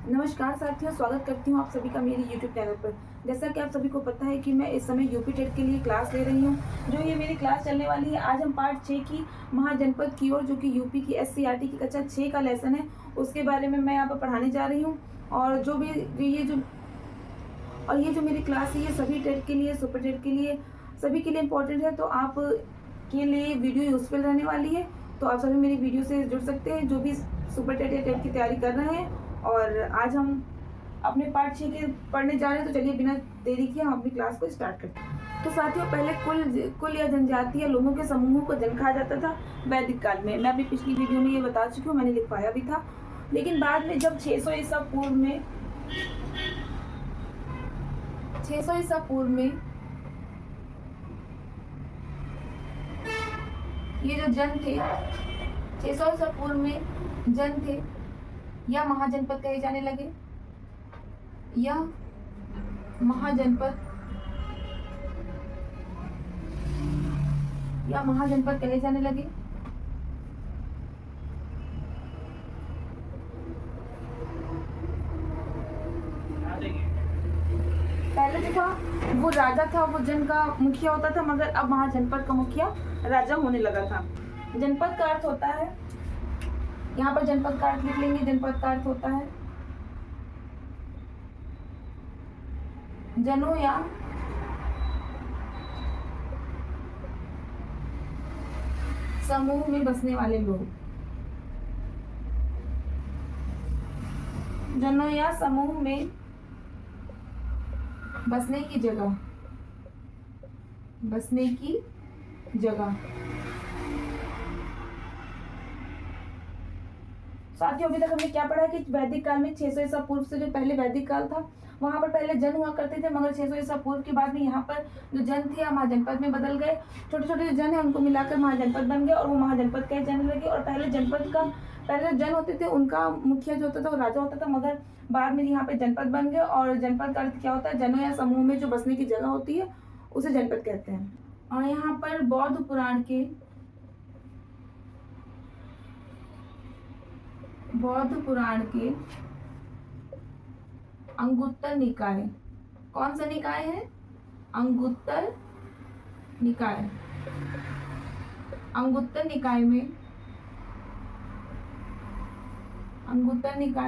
नमस्कार साथियों, स्वागत करती हूँ आप सभी का मेरी यूट्यूब चैनल पर। जैसा कि आप सभी को पता है कि मैं इस समय यूपी टेट के लिए क्लास ले रही हूँ। जो ये मेरी क्लास चलने वाली है, आज हम पार्ट 6 की महाजनपद की ओर, जो कि यूपी की एससीईआरटी की कक्षा 6 का लेसन है, उसके बारे में मैं यहाँ पर पढ़ाने जा रही हूँ। और ये जो मेरी क्लास है, ये सभी टेट के लिए, सुपर टेट के लिए, सभी के लिए इम्पोर्टेंट है। तो आप के लिए वीडियो यूजफुल रहने वाली है। तो आप सभी मेरी वीडियो से जुड़ सकते हैं, जो भी सुपर टेट या टेट की तैयारी कर रहे हैं। और आज हम अपने पार्ट 6 के पढ़ने जा रहे हैं। तो चलिए बिना देरी किए हम अपनी क्लास को स्टार्ट करते हैं। तो साथियों, पहले कुल या जनजातीय लोगों के समूहों को जन कहा जाता था वैदिक काल में। मैं अपनी पिछली वीडियो में ये बता चुकी हूँ, मैंने लिखवाया भी था। लेकिन बाद में जब 600 ईसा पूर्व में ये जो जन थे, 600 ईसा पूर्व में जन थे, या महाजनपद कहे जाने लगे, या महाजनपद कहे जाने लगे। पहले जो था वो राजा था, वो जन का मुखिया होता था, मगर अब महाजनपद का मुखिया राजा होने लगा था। जनपद का अर्थ होता है, यहाँ पर जनपद का अर्थ लिख लेंगे। जनपद का अर्थ होता है जनों या समूह में बसने वाले लोग। जनों या समूह में बसने की जगह। साथियों, अभी तक हमने क्या पढ़ा कि वैदिक काल में 600 ईसा पूर्व से जो पहले वैदिक काल था, वहां पर पहले जन हुआ करते थे, मगर 600 ईसा पूर्व के बाद में यहाँ पर जो जन थे महाजनपद में बदल गए। छोटे छोटे जो जन है उनको मिलाकर महाजनपद बन गए और वो महाजनपद कहे जाने लगे। और पहले जो जन होते थे उनका मुखिया जो होता था वो राजा होता था, मगर बाद में यहाँ पे जनपद बन गए। और जनपद का अर्थ क्या होता है? जनों या समूह में जो बसने की जगह होती है उसे जनपद कहते हैं। और यहाँ पर बौद्ध पुराण के अंगुत्तर निकाय, कौन सा निकाय है? अंगुत्तर निकाय। अंगुत्तर निकाय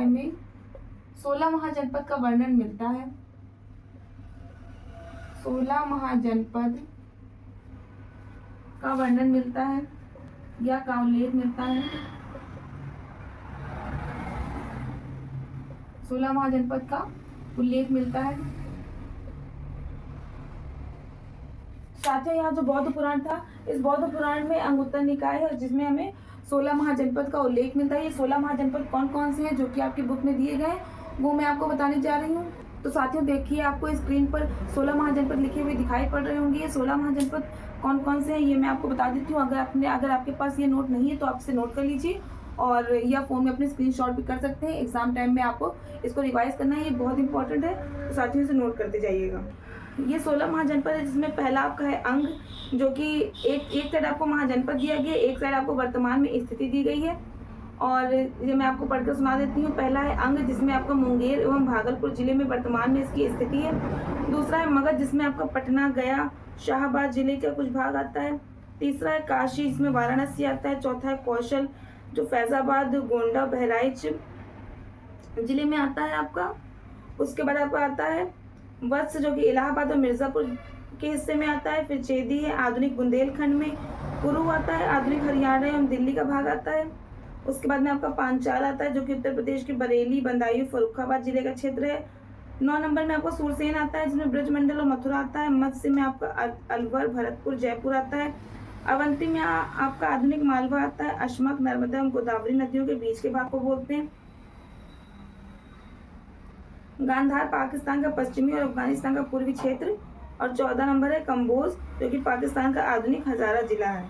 में 16 महाजनपद का वर्णन मिलता है। 16 महाजनपद का वर्णन मिलता है या का उल्लेख मिलता है। 16 महाजनपद का उल्लेख मिलता है। साथियों, यहाँ जो बौद्ध पुराण था, इस बौद्ध पुराण में अंगुत्तर निकाय है जिसमें हमें 16 महाजनपद का उल्लेख मिलता है। ये 16 महाजनपद कौन कौन से हैं जो कि आपकी बुक में दिए गए, वो मैं आपको बताने जा रही हूँ। तो साथियों देखिए, आपको स्क्रीन पर 16 महाजनपद लिखे हुए दिखाई पड़ रहे होंगे। ये 16 महाजनपद कौन कौन से हैं ये मैं आपको बता देती हूँ। अगर आपके पास ये नोट नहीं है तो आप इसे नोट कर लीजिए, और या फ़ोन में अपने स्क्रीनशॉट भी कर सकते हैं। एग्जाम टाइम में आपको इसको रिवाइज करना है, ये बहुत इंपॉर्टेंट है, तो साथियों से नोट करते जाइएगा। ये 16 महाजनपद है, जिसमें पहला आपका है अंग, जो कि एक साइड आपको महाजनपद दिया गया, एक साइड आपको वर्तमान में स्थिति दी गई है। और ये मैं आपको पढ़कर सुना देती हूँ। पहला है अंग, जिसमें आपका मुंगेर एवं भागलपुर जिले में वर्तमान में इसकी स्थिति है। दूसरा है मगध, जिसमें आपका पटना, गया, शाहाबाद जिले का कुछ भाग आता है। तीसरा है काशी, जिसमें वाराणसी आता है। चौथा है कौशल, जो फैजाबाद, गोंडा, बहराइच जिले में आता है आपका। उसके बाद आपका आता है वत्स, जो कि इलाहाबाद और मिर्जापुर के हिस्से में आता है। फिर चेदी है आधुनिक बुंदेलखंड में। कुरु आता है आधुनिक हरियाणा एवं दिल्ली का भाग आता है। उसके बाद में आपका पांचाल आता है, जो कि उत्तर प्रदेश के बरेली, बदायूं, फर्रुखाबाद जिले का क्षेत्र है। 9 नंबर में आपका सूरसेन आता है, जिसमें ब्रजमंडल और मथुरा आता है। मत्स्य में आपका अलवर, भरतपुर, जयपुर आता है। अवंती में आपका आधुनिक मालवा आता है। अशमक, नर्मदा एवं गोदावरी नदियों के बीच के भाग को बोलते हैं। गांधार पाकिस्तान का पश्चिमी और अफगानिस्तान का पूर्वी क्षेत्र। और 14 नंबर है कंबोज, जो कि पाकिस्तान का आधुनिक हजारा जिला है।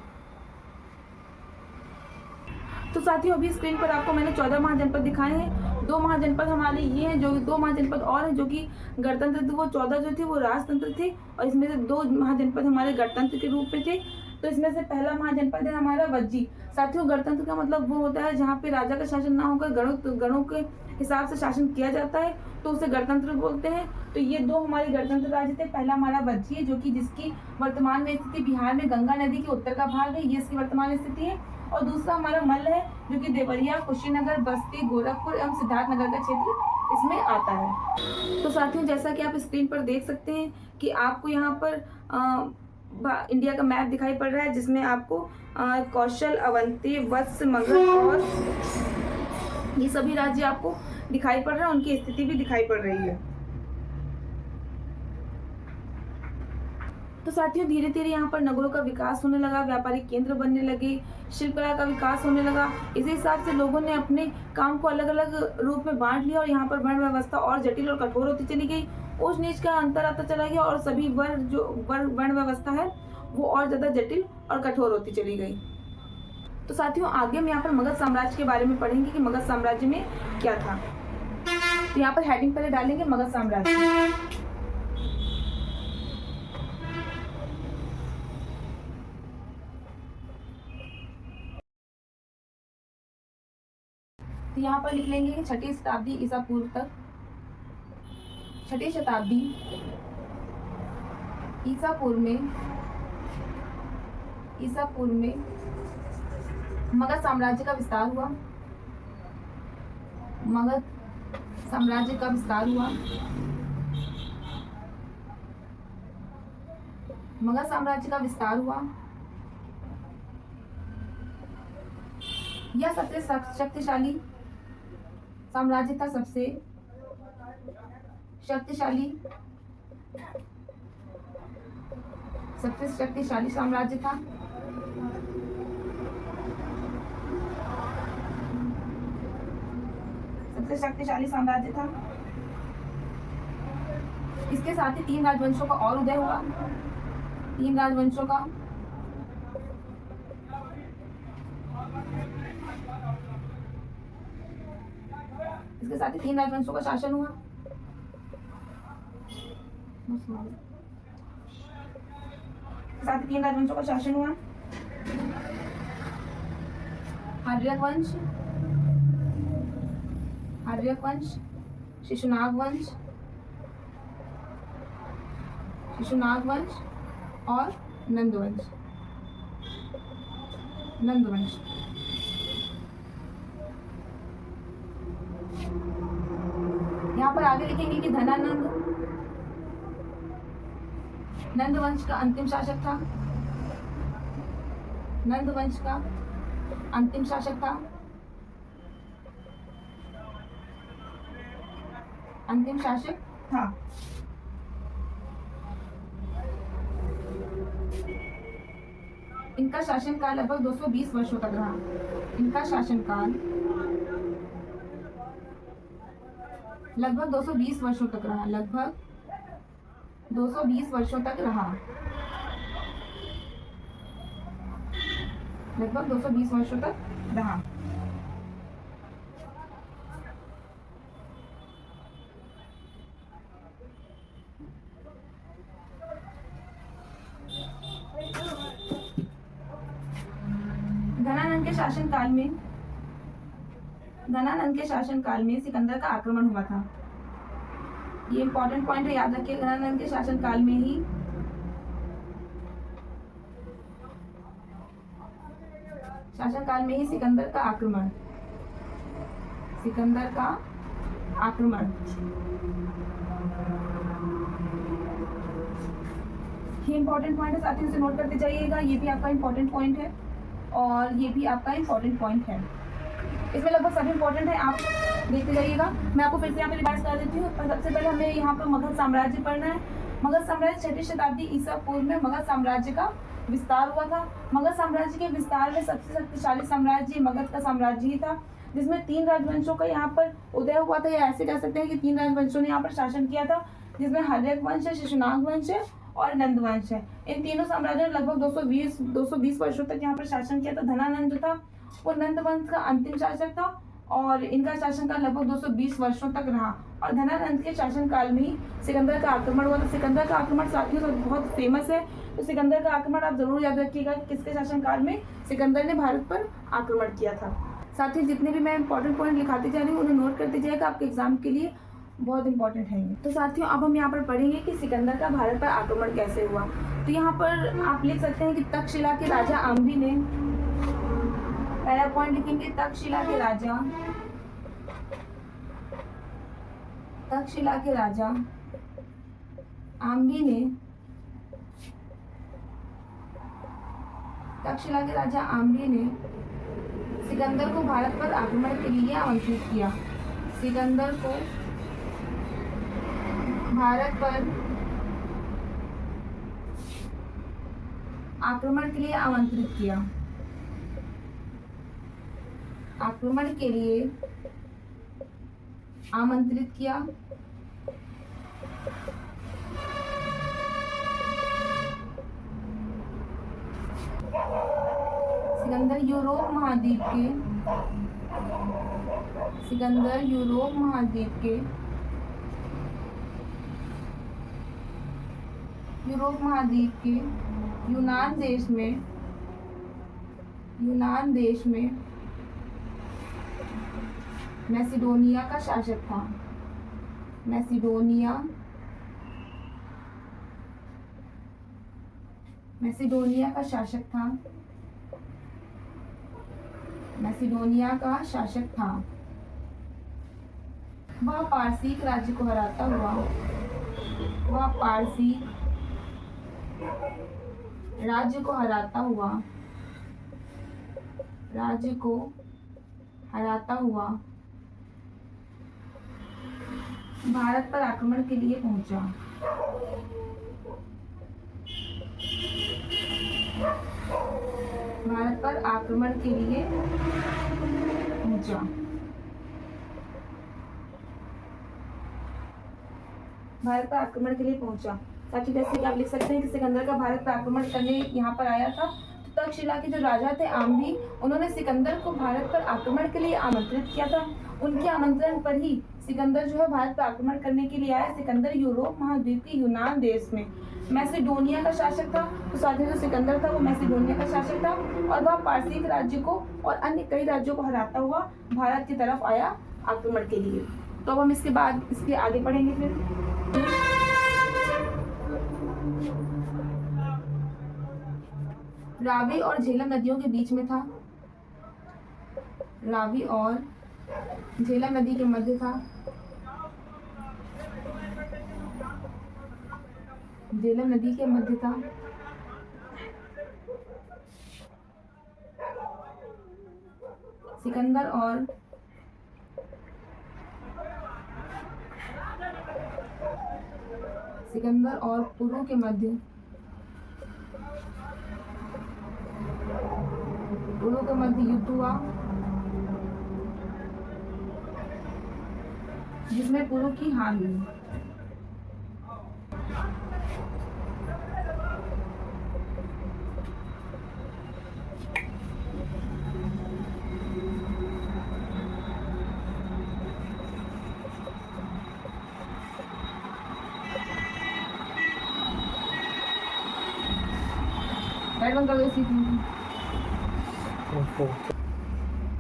तो साथियों, अभी स्क्रीन पर आपको मैंने 14 महाजनपद दिखाए हैं। 2 महाजनपद हमारे ये हैं, जो 2 महाजनपद और हैं जो कि गणतंत्र थे। वो 14 जो थे वो राजतंत्र थे, और इसमें से 2 महाजनपद हमारे गणतंत्र के रूप में थे। तो इसमें से पहला महाजनपद है हमारा वज्जी। साथियों, गणतंत्र का मतलब वो होता है जहाँ पे राजा का शासन ना होकर गणों के हिसाब से शासन किया जाता है तो उसे गणतंत्र बोलते हैं। तो ये 2 हमारे गणतंत्र राज्य थे। पहला हमारा वज्जी जो कि जिसकी वर्तमान में स्थिति बिहार में गंगा नदी के उत्तर का भाग है, ये इसकी वर्तमान स्थिति है। और दूसरा हमारा मल्ल है जो कि देवरिया, कुशीनगर, बस्ती, गोरखपुर एवं सिद्धार्थनगर का क्षेत्र इसमें आता है। तो साथियों, जैसा कि आप स्क्रीन पर देख सकते हैं कि आपको यहाँ पर इंडिया का मैप दिखाई पड़ रहा है, जिसमें आपको कौशल, अवंती, वत्स, मगध और ये सभी राज्य आपको दिखाई पड़ रहा है, उनकी स्थिति भी दिखाई पड़ रही है। तो साथियों, धीरे धीरे यहाँ पर नगरों का विकास होने लगा, व्यापारिक केंद्र बनने लगे, शिल्पकला का विकास होने लगा। इसी हिसाब से लोगों ने अपने काम को अलग अलग रूप में बांट लिया और यहाँ पर वर्ण व्यवस्था और जटिल और कठोर होती चली गई। ऊंच नीच का अंतर आता चला गया और सभी वर्ण व्यवस्था है वो और ज़्यादा जटिल और कठोर होती चली गई। तो साथियों, आगे हम यहाँ पर मगध साम्राज्य के बारे में पढ़ेंगे कि मगध साम्राज्य में क्या था। तो यहाँ पर हेडिंग पहले डालेंगे मगध साम्राज्य। तो यहाँ पर लिख लेंगे 6ठी शताब्दी ईसा पूर्व तक। 6ठी शताब्दी ईसा पूर्व में मगध साम्राज्य का विस्तार हुआ। मगध साम्राज्य का विस्तार हुआ। मगध साम्राज्य का विस्तार हुआ। यह सबसे शक्तिशाली साम्राज्य था। सबसे शक्तिशाली साम्राज्य था। सबसे शक्तिशाली साम्राज्य था। इसके साथ ही 3 राजवंशों का और उदय हुआ। 3 राजवंशों का इसके साथ ही 3 राजवंशों का शासन हुआ। साथ ही 3 राजवंशों का शासन हुआ। हर्यक वंश, शिशुनाग वंश और नंद वंश। यहाँ पर आगे लिखेंगे कि धनानंद नंद वंश का अंतिम शासक था। नंद वंश का अंतिम शासक था। इनका शासनकाल लगभग 220 वर्षों तक रहा। इनका शासनकाल लगभग 220 वर्षों तक रहा। लगभग 220 वर्षों तक रहा। लगभग 220 वर्षों तक रहा। धनानंद के शासनकाल में सिकंदर का आक्रमण हुआ था। ये इंपॉर्टेंट पॉइंट है, याद रखिए। धनानंद के शासनकाल में ही सिकंदर का आक्रमण। ये इंपॉर्टेंट पॉइंट है, साथियों इसे नोट करते जाइएगा। ये भी आपका इंपॉर्टेंट पॉइंट है और ये भी आपका इंपॉर्टेंट पॉइंट है। इसमें लगभग सभी इंपॉर्टेंट है, आप देखते जाइएगा। मैं आपको फिर से यहाँ पे रिवाइज कर देती हूँ। सबसे पहले हमें यहाँ पर मगध साम्राज्य पढ़ना है। मगध साम्राज्य 6ठी शताब्दी ईसा पूर्व में मगध साम्राज्य का विस्तार हुआ था। मगध साम्राज्य के विस्तार में सबसे शक्तिशाली साम्राज्य मगध का साम्राज्य ही था, जिसमें 3 राजवंशों का यहाँ पर उदय हुआ था। या ऐसे कह सकते हैं कि 3 राजवंशों ने यहाँ पर शासन किया था, जिसमें हर्यक वंश है, शिशुनाग वंश है और नंद वंश है। इन तीनों साम्राज्यों ने लगभग 220 वर्षों तक यहाँ पर शासन किया था। धनानंद जो था वो नंद वंश का अंतिम शासक था और इनका शासनकाल लगभग 220 वर्षों तक रहा। और धनानंद के शासनकाल में ही सिकंदर का आक्रमण हुआ था। सिकंदर का आक्रमण साथियों तो बहुत फेमस है, तो सिकंदर का आक्रमण आप जरूर याद रखिएगा कि किसके शासनकाल में सिकंदर ने भारत पर आक्रमण किया था। साथ ही जितने भी मैं इंपॉर्टेंट पॉइंट लिखाती जा रही हूँ उन्हें नोट करते जाएगा, आपके एग्जाम के लिए बहुत इंपॉर्टेंट है ये। तो साथियों अब हम यहाँ पर पढ़ेंगे कि सिकंदर का भारत पर आक्रमण कैसे हुआ। तो यहाँ पर आप लिख सकते हैं कि तक्षशिला के राजा आम्बी ने, पहला पॉइंट लिखेंगे तक्षशिला के राजा आम्बी ने, तक्षशिला के राजा आम्बी ने सिकंदर को भारत पर आक्रमण के लिए आमंत्रित किया। सिकंदर को भारत पर आक्रमण के लिए आमंत्रित किया। आक्रमण के लिए आमंत्रित किया। सिकंदर यूरोप महाद्वीप के यूनान देश में मैसिडोनिया का शासक था। मैसिडोनिया का शासक था। वह पारसीक राज्य को हराता हुआ भारत पर आक्रमण के लिए पहुंचा। भारत पर आक्रमण के लिए पहुंचा। साथ ही जैसे कि आप लिख सकते हैं कि सिकंदर का भारत पर आक्रमण करने यहाँ पर आया था। तो तक्षशिला के जो राजा थे आम्बी, उन्होंने सिकंदर को भारत पर आक्रमण के लिए आमंत्रित किया था। उनके आमंत्रण पर ही सिकंदर जो है भारत पर आक्रमण करने के लिए आया। सिकंदर यूरोप महाद्वीप के यूनान देश में मैसिडोनिया का शासक था। तो साथ ही जो सिकंदर था वो मैसिडोनिया का शासक था और वह पारसीक राज्य को और अन्य कई राज्यों को हराता हुआ भारत की तरफ आया आक्रमण के लिए। तो अब हम इसके आगे पढ़ेंगे। फिर रावी और झेलम नदियों के बीच में था। रावी और झेलम नदी के मध्य था। सिकंदर और पुरु के मध्य युद्ध हुआ, जिसमें पुरु की हार हुई।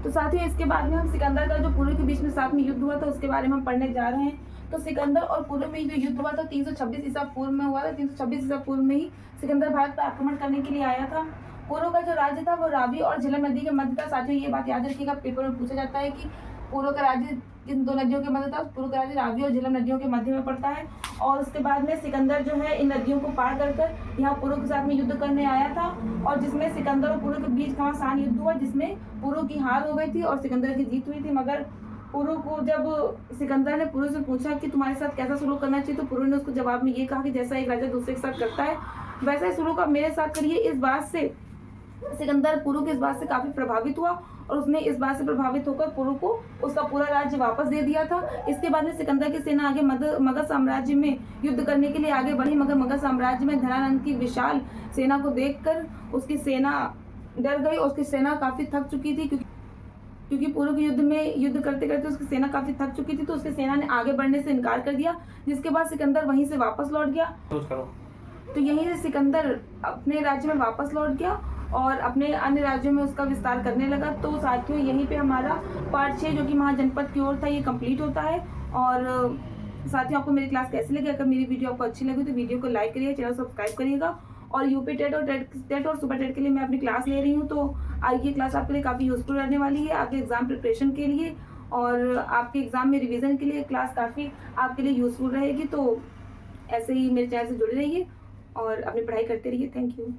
तो साथियों इसके बाद में हम सिकंदर का जो पुरु के बीच में साथ में युद्ध हुआ था उसके बारे में हम पढ़ने जा रहे हैं। तो सिकंदर और पुरु में जो युद्ध हुआ था 326 ईसा पूर्व में हुआ था। 326 ईसा पूर्व में ही सिकंदर भारत पर आक्रमण करने के लिए आया था। पुरु का जो राज्य था वो रावी और झेलम नदी के मध्य था। साथियों ये बात याद रखिएगा, पेपर में पूछा जाता है कि पुरु का राज्य जिन दो नदियों के मध्य था, पुरु का राज्य रावी और झेलम नदियों के मध्य में पड़ता है। और उसके बाद में सिकंदर जो है इन नदियों को पार कर यहाँ पुरु के साथ में युद्ध करने आया था और जिसमें सिकंदर और पुरु के बीच घमासान युद्ध हुआ, जिसमें पुरु की हार हो गई थी और सिकंदर की जीत हुई थी। मगर पुरु को जब सिकंदर ने पुरु से पूछा कि तुम्हारे साथ कैसा सुलूक करना चाहिए, तो पुरु ने उसको जवाब में ये कहा कि जैसा एक राजा दूसरे के साथ करता है वैसा ही सुलूक आप मेरे साथ करिए। इस बात से सिकंदर पुरु के इस बात से काफी प्रभावित हुआ और उसने इस बात से प्रभावित होकर पुरु को उसका पूरा राज्य वापस दे दिया था। इसके बाद में सिकंदर की सेना आगे मगध साम्राज्य में युद्ध करने के लिए आगे बढ़ी, मगर मगध साम्राज्य में धनानंद की विशाल सेना को देखकर उसकी सेना डर गई और उसकी सेना काफी थक चुकी थी, क्योंकि पुरु के युद्ध में युद्ध करते करते उसकी सेना काफी थक चुकी थी। तो उसकी सेना ने आगे बढ़ने से इनकार कर दिया, जिसके बाद सिकंदर वहीं से वापस लौट गया। तो यहीं से सिकंदर अपने राज्य में वापस लौट गया और अपने अन्य राज्यों में उसका विस्तार करने लगा। तो साथियों यहीं पे हमारा पार्ट 6 जो कि महाजनपद की ओर था ये कंप्लीट होता है। और साथियों आपको मेरी क्लास कैसी लगी? अगर मेरी वीडियो आपको अच्छी लगी तो वीडियो को लाइक करिए, चैनल सब्सक्राइब करिएगा। और यूपी टेट और टेट और सुपर टेट के लिए मैं अपनी क्लास ले रही हूँ, तो ये क्लास आपके लिए काफ़ी यूजफुल रहने वाली है आपके एग्जाम प्रिपरेशन के लिए, और आपके एग्जाम में रिवीजन के लिए क्लास काफ़ी आपके लिए यूजफुल रहेगी। तो ऐसे ही मेरे चैनल से जुड़े रहिए और अपनी पढ़ाई करते रहिए। Thank you.